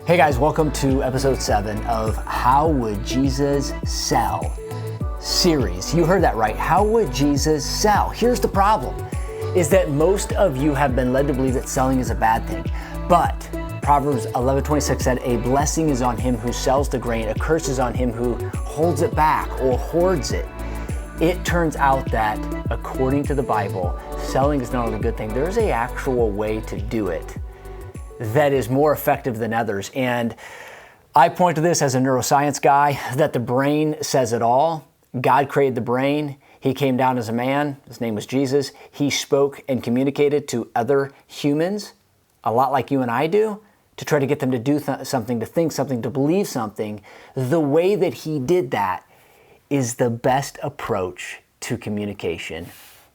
Hey guys, welcome to episode 7 of How Would Jesus Sell series. You heard that right. How would Jesus sell? Here's the problem, is that most of you have been led to believe that selling is a bad thing. But Proverbs 11:26 said, a blessing is on him who sells the grain, a curse is on him who holds it back or hoards it. It turns out that according to the Bible, selling is not only a good thing, there's an actual way to do it that is more effective than others. And I point to this as a neuroscience guy, that the brain says it all. God created the brain. He came down as a man. His name was Jesus. He spoke and communicated to other humans, a lot like you and I do, to try to get them to do something, to think something, to believe something. The way that he did that is the best approach to communication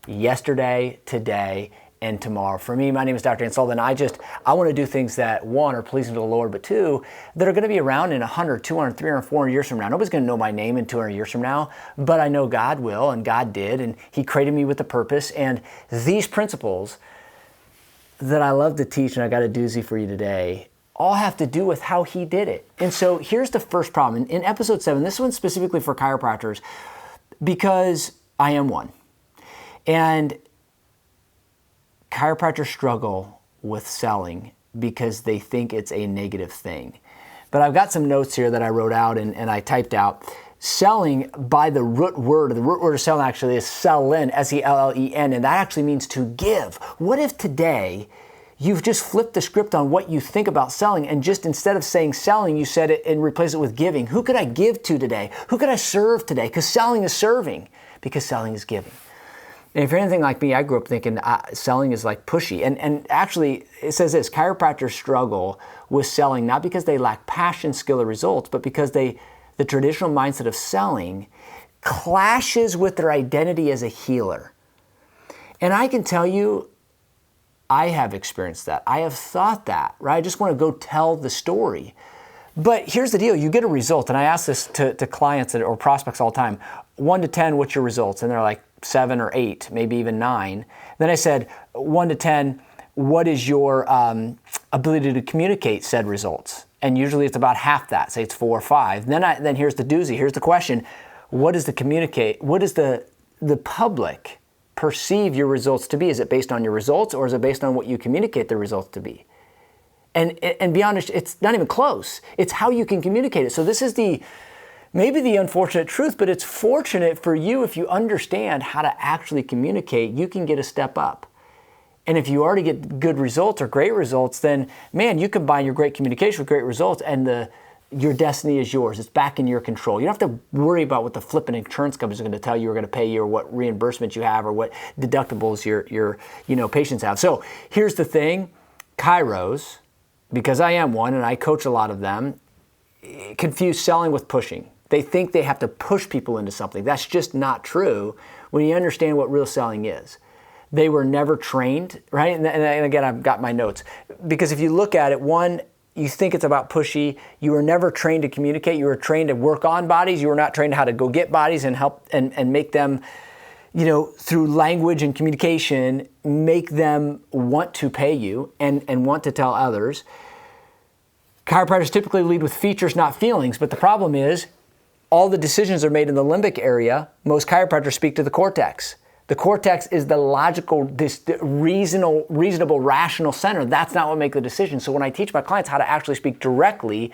yesterday, today, and tomorrow. For me, my name is Dr. Dan Sullivan. I want to do things that, one, are pleasing to the Lord, but two, that are going to be around in 100, 200, 300, 400 years from now. Nobody's going to know my name in 200 years from now, but I know God will, and God did, and He created me with a purpose. And these principles that I love to teach, and I got a doozy for you today, all have to do with how He did it. And so here's the first problem. In episode 7, this one's specifically for chiropractors, because I am one. And chiropractors struggle with selling because they think it's a negative thing. But I've got some notes here that I wrote out and I typed out. Selling, by the root word of selling actually is sellen, S-E-L-L-E-N, and that actually means to give. What if today you've just flipped the script on what you think about selling, and just instead of saying selling, you said it and replace it with giving? Who could I give to today? Who could I serve today? Because selling is serving, because selling is giving. And if you're anything like me, I grew up thinking selling is like pushy. And actually, it says this: chiropractors struggle with selling not because they lack passion, skill, or results, but because the traditional mindset of selling clashes with their identity as a healer. And I can tell you, I have experienced that. I have thought that, right? I just want to go tell the story. But here's the deal. You get a result, and I ask this to clients or prospects all the time. 1 to 10, what's your results? And they're like 7 or 8, maybe even 9. Then I said, 1 to 10, what is your ability to communicate said results? And usually it's about half that. Say it's 4 or 5. Then here's the doozy. Here's the question. What does the public perceive your results to be? Is it based on your results, or is it based on what you communicate the results to be? And be honest, it's not even close. It's how you can communicate it. So this is maybe the unfortunate truth, but it's fortunate for you if you understand how to actually communicate. You can get a step up. And if you already get good results or great results, then man, you combine your great communication with great results, and your destiny is yours. It's back in your control. You don't have to worry about what the flipping insurance companies are going to tell you or going to pay you, or what reimbursements you have, or what deductibles your patients have. So here's the thing: chiros, because I am one and I coach a lot of them, confuse selling with pushing. They think they have to push people into something. That's just not true when you understand what real selling is. They were never trained, right? And again, I've got my notes. Because if you look at it, one, you think it's about pushy. You were never trained to communicate. You were trained to work on bodies. You were not trained how to go get bodies and help and make them, through language and communication, make them want to pay you and want to tell others. Chiropractors typically lead with features, not feelings. But the problem is, all the decisions are made in the limbic area. Most chiropractors speak to the cortex. The cortex is the logical, reasonable, rational center. That's not what makes the decision. So when I teach my clients how to actually speak directly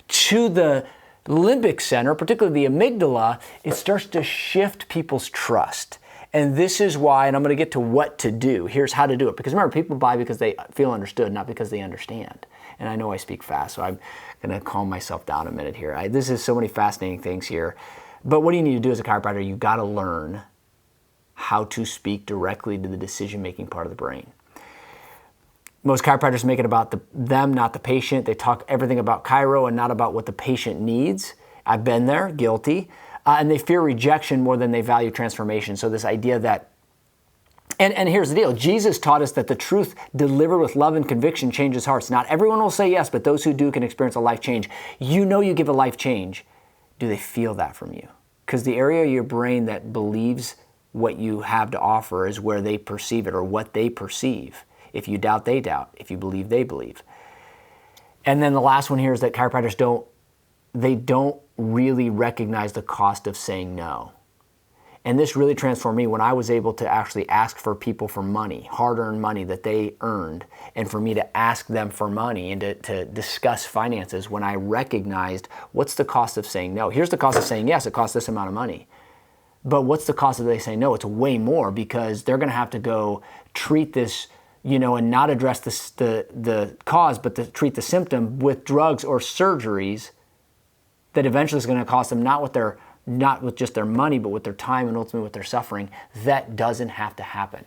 to the limbic center, particularly the amygdala, it starts to shift people's trust. And this is why, and I'm going to get to what to do. Here's how to do it. Because remember, people buy because they feel understood, not because they understand. And I know I speak fast, so I'm going to calm myself down a minute here. This is so many fascinating things here. But what do you need to do as a chiropractor? You've got to learn how to speak directly to the decision-making part of the brain. Most chiropractors make it about them, not the patient. They talk everything about chiro and not about what the patient needs. I've been there, guilty. And they fear rejection more than they value transformation. So this idea that, and here's the deal, Jesus taught us that the truth delivered with love and conviction changes hearts. Not everyone will say yes, but those who do can experience a life change. You give a life change. Do they feel that from you? Because the area of your brain that believes what you have to offer is where they perceive it, or what they perceive. If you doubt, they doubt. If you believe, they believe. And then the last one here is that chiropractors don't really recognize the cost of saying no. And this really transformed me when I was able to actually ask for people for money, hard-earned money that they earned, and for me to ask them for money and to discuss finances when I recognized what's the cost of saying no. Here's the cost of saying yes, it costs this amount of money. But what's the cost of they say no? It's way more, because they're going to have to go treat this, and not address the cause, but to treat the symptom with drugs or surgeries that eventually is going to cost them not with just their money, but with their time and ultimately with their suffering. That doesn't have to happen.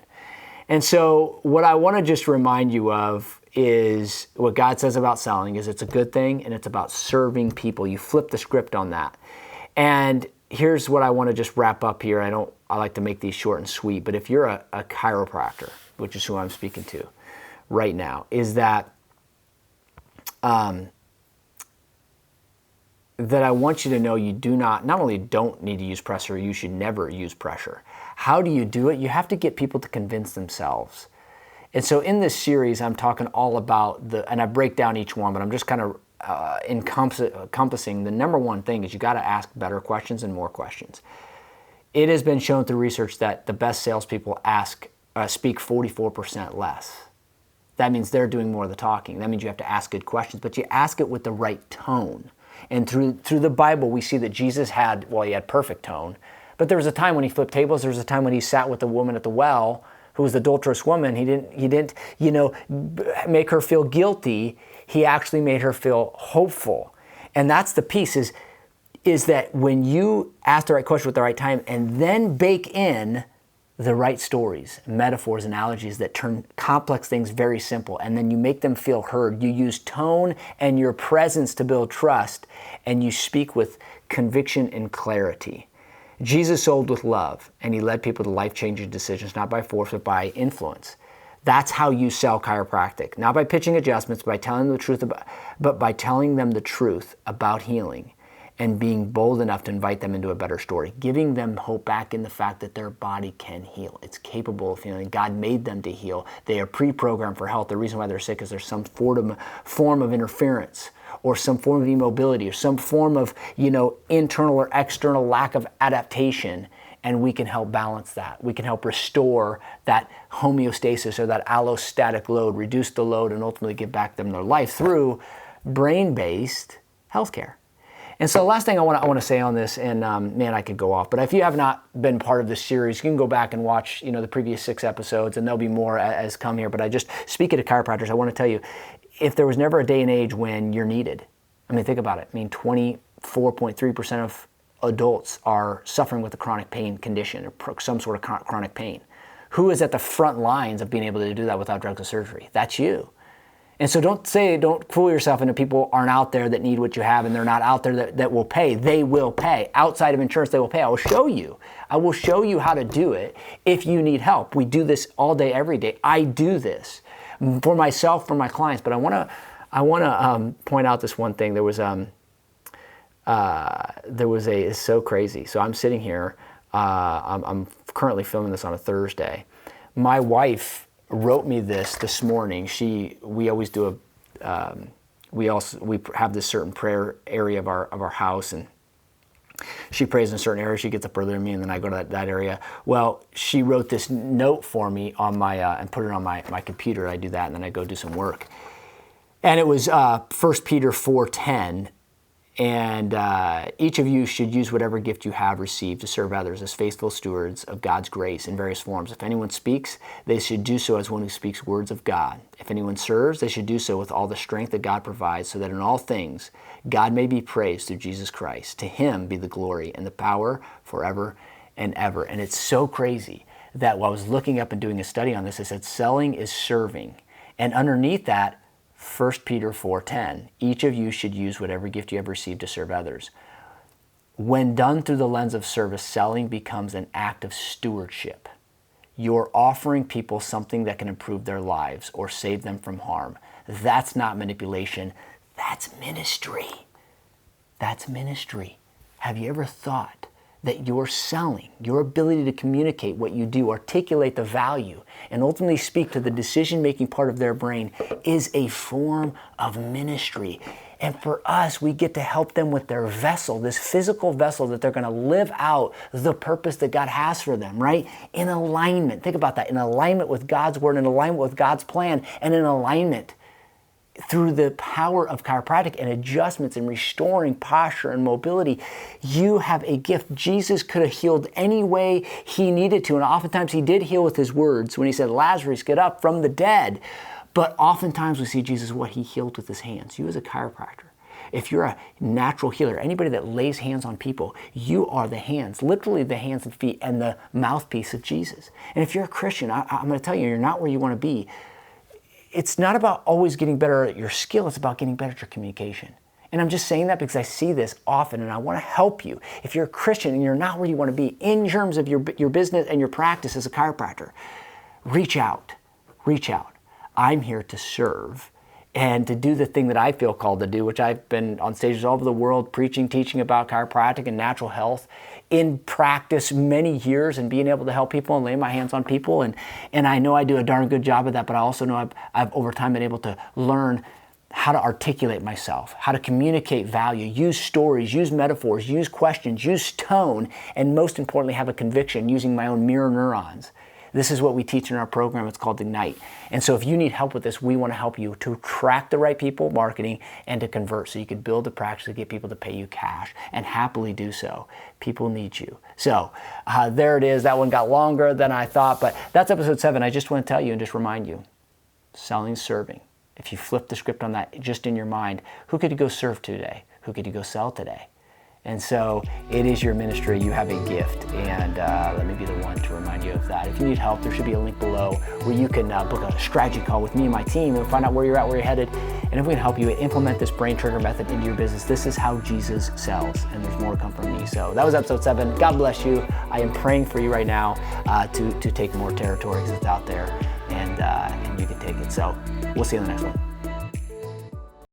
And so what I want to just remind you of is what God says about selling is it's a good thing, and it's about serving people. You flip the script on that. And here's what I want to just wrap up here. I like to make these short and sweet, but if you're a chiropractor, which is who I'm speaking to right now, is that that I want you to know you not only don't need to use pressure, you should never use pressure. How do you do it? You have to get people to convince themselves. And so in this series, I'm talking all about and I break down each one, but I'm just kind of encompassing the number one thing is you got to ask better questions and more questions. It has been shown through research that the best salespeople speak 44% less. That means they're doing more of the talking. That means you have to ask good questions, but you ask it with the right tone. And through the Bible, we see that Jesus had perfect tone, but there was a time when he flipped tables. There was a time when he sat with the woman at the well, who was the adulterous woman. He didn't make her feel guilty. He actually made her feel hopeful. And that's the piece is that when you ask the right question at the right time and then bake in the right stories, metaphors, analogies that turn complex things very simple, and then you make them feel heard. You use tone and your presence to build trust, and you speak with conviction and clarity. Jesus sold with love, and he led people to life-changing decisions, not by force, but by influence. That's how you sell chiropractic. Not by pitching adjustments, but by telling them the truth about healing and being bold enough to invite them into a better story, giving them hope back in the fact that their body can heal. It's capable of healing. God made them to heal. They are pre-programmed for health. The reason why they're sick is there's some form of interference or some form of immobility or some form of internal or external lack of adaptation. And we can help balance that. We can help restore that homeostasis or that allostatic load, reduce the load, and ultimately give back them their life through brain-based healthcare. And so the last thing I want to say on this, and I could go off, but if you have not been part of this series, you can go back and watch the previous 6 episodes, and there'll be more as come here. But I just, speaking to chiropractors, I want to tell you, if there was never a day and age when you're needed, think about it. 24.3% of adults are suffering with a chronic pain condition or some sort of chronic pain. Who is at the front lines of being able to do that without drugs and surgery? That's you. And so don't fool yourself into people aren't out there that need what you have, and they're not out there that will pay. They will pay. Outside of insurance, they will pay. I will show you. I will show you how to do it if you need help. We do this all day, every day. I do this for myself, for my clients. But I want to point out this one thing. It's so crazy. So I'm sitting here. I'm currently filming this on a Thursday. My wife wrote me this morning. We always do we have this certain prayer area of our house, and she prays in a certain area. She gets up earlier than me, and then I go to that area. Well, she wrote this note for me on my and put it on my computer. I do that, and then I go do some work. And it was 1 Peter 4:10. And each of you should use whatever gift you have received to serve others as faithful stewards of God's grace in various forms. If anyone speaks, they should do so as one who speaks words of God. If anyone serves, they should do so with all the strength that God provides, so that in all things God may be praised through Jesus Christ. To him be the glory and the power forever and ever. And it's so crazy that while I was looking up and doing a study on this, it said selling is serving. And underneath that, 1 Peter 4:10, each of you should use whatever gift you have received to serve others. When done through the lens of service, selling becomes an act of stewardship. You're offering people something that can improve their lives or save them from harm. That's not manipulation. That's ministry. That's ministry. Have you ever thought that your selling, your ability to communicate what you do, articulate the value, and ultimately speak to the decision-making part of their brain is a form of ministry. And for us, we get to help them with their vessel, this physical vessel that they're going to live out the purpose that God has for them, right? In alignment. Think about that. In alignment with God's word, in alignment with God's plan, and in alignment through the power of chiropractic and adjustments and restoring posture and mobility. You have a gift. Jesus could have healed any way he needed to. And oftentimes he did heal with his words when he said, Lazarus, get up from the dead. But oftentimes we see Jesus, what he healed with his hands. You as a chiropractor, if you're a natural healer, anybody that lays hands on people, you are the hands, literally the hands and feet and the mouthpiece of Jesus. And if you're a Christian, I'm going to tell you, you're not where you want to be. It's not about always getting better at your skill. It's about getting better at your communication. And I'm just saying that because I see this often and I want to help you. If you're a Christian and you're not where you want to be in terms of your business and your practice as a chiropractor, reach out. Reach out. I'm here to serve and to do the thing that I feel called to do, which I've been on stages all over the world preaching, teaching about chiropractic and natural health in practice many years and being able to help people and lay my hands on people. And I know I do a darn good job of that, but I also know I've over time been able to learn how to articulate myself, how to communicate value, use stories, use metaphors, use questions, use tone, and most importantly, have a conviction using my own mirror neurons. This is what we teach in our program. It's called Ignite. And so if you need help with this, we want to help you to attract the right people, marketing, and to convert so you can build a practice to get people to pay you cash and happily do so. People need you. So there it is. That one got longer than I thought, but that's episode 7. I just want to tell you and just remind you, selling, serving. If you flip the script on that just in your mind, who could you go serve today? Who could you go sell today? And so it is your ministry. You have a gift, and let me be the one to remind you of that. If you need help, there should be a link below where you can book a strategy call with me and my team and find out where you're at, where you're headed. And if we can help you implement this brain trigger method into your business, this is how Jesus sells, and there's more to come from me. So that was episode 7. God bless you. I am praying for you right now to take more territory because it's out there, and you can take it. So we'll see you in the next one.